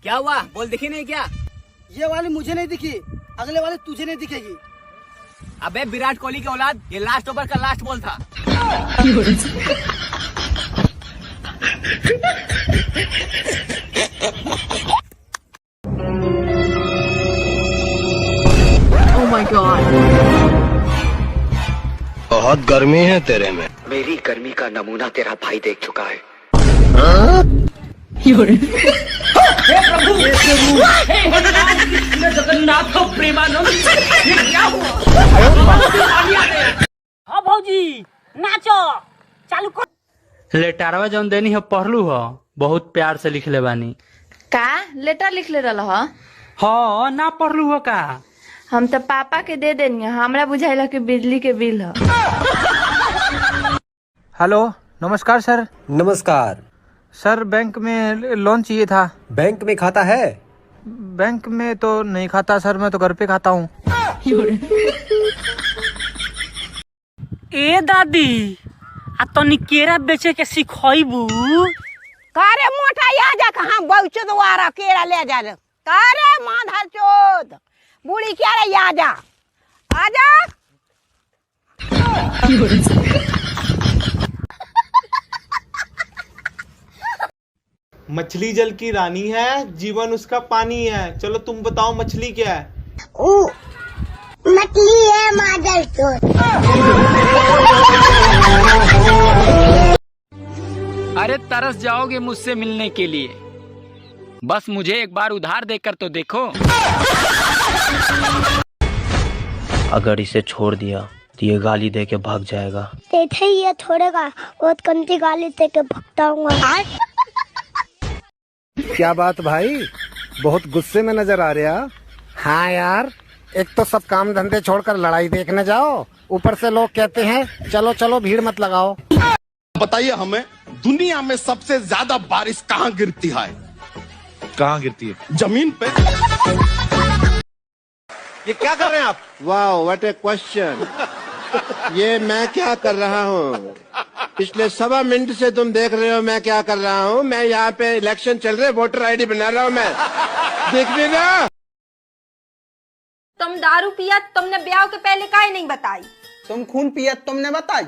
क्या हुआ? बॉल दिखी नहीं क्या? ये वाली मुझे नहीं दिखी, अगले वाली तुझे नहीं दिखेगी। अबे विराट कोहली की औलाद, ये लास्ट ओवर का लास्ट बॉल था। Oh my God! बहुत गर्मी है तेरे में। मेरी गर्मी का नमूना तेरा भाई देख चुका है। जगन्नाथ प्रेमानंद, ये क्या हुआ? हाँ भौजी, नाचो चालू कर। लेटरवा जौन देनी है पढ़लू हो, बहुत प्यार से लिखले बानी। का लेटर लिख ले रहा हो? हाँ, ना पढ़लू हो का? हम तो पापा के दे देनी, हमरा बुझाइला कि बिजली के बिल है। हेलो, नमस्कार सर। नमस्कार सर, बैंक में लोन चाहिए था। बैंक में खाता है? बैंक में तो नहीं खाता सर, मैं तो घर पे खाता हूँ। ए दादी, आ तो निकेरा बेचे के सिखइबू? कारे मोटा या जा कहां बहुचो द्वारा केरा ले जा रे। कारे माधर चोद बूढ़ी क्या रे या जा आजा। मछली जल की रानी है, जीवन उसका पानी है। चलो तुम बताओ मछली क्या है? मछली है माधर चोद। अरे तरस जाओगे मुझसे मिलने के लिए, बस मुझे एक बार उधार देकर तो देखो। अगर इसे छोड़ दिया तो ये गाली दे के भाग जाएगा। देखे ये छोड़ेगा, बहुत कंती गाली दे के भगताऊंगा। क्या बात भाई, बहुत गुस्से में नजर आ रहा। हाँ यार, एक तो सब काम धंधे छोड़कर लड़ाई देखने जाओ, ऊपर से लोग कहते हैं चलो चलो भीड़ मत लगाओ। बताइए हमें, दुनिया में सबसे ज्यादा बारिश कहाँ गिरती है? कहाँ गिरती है? जमीन पे। ये क्या कर रहे हैं आप? वाह व्हाट ए क्वेश्चन। ये मैं क्या कर रहा हूँ? पिछले 1.25 मिनट से तुम देख रहे हो मैं क्या कर रहा हूँ। मैं यहाँ पे इलेक्शन चल रहे, वोटर आईडी बना रहा हूँ मैं। देख भी ना। तुम दारू पिया, तुमने ब्याह के पहले काहे नहीं बताई? तुम खून पिया, तुमने बताई।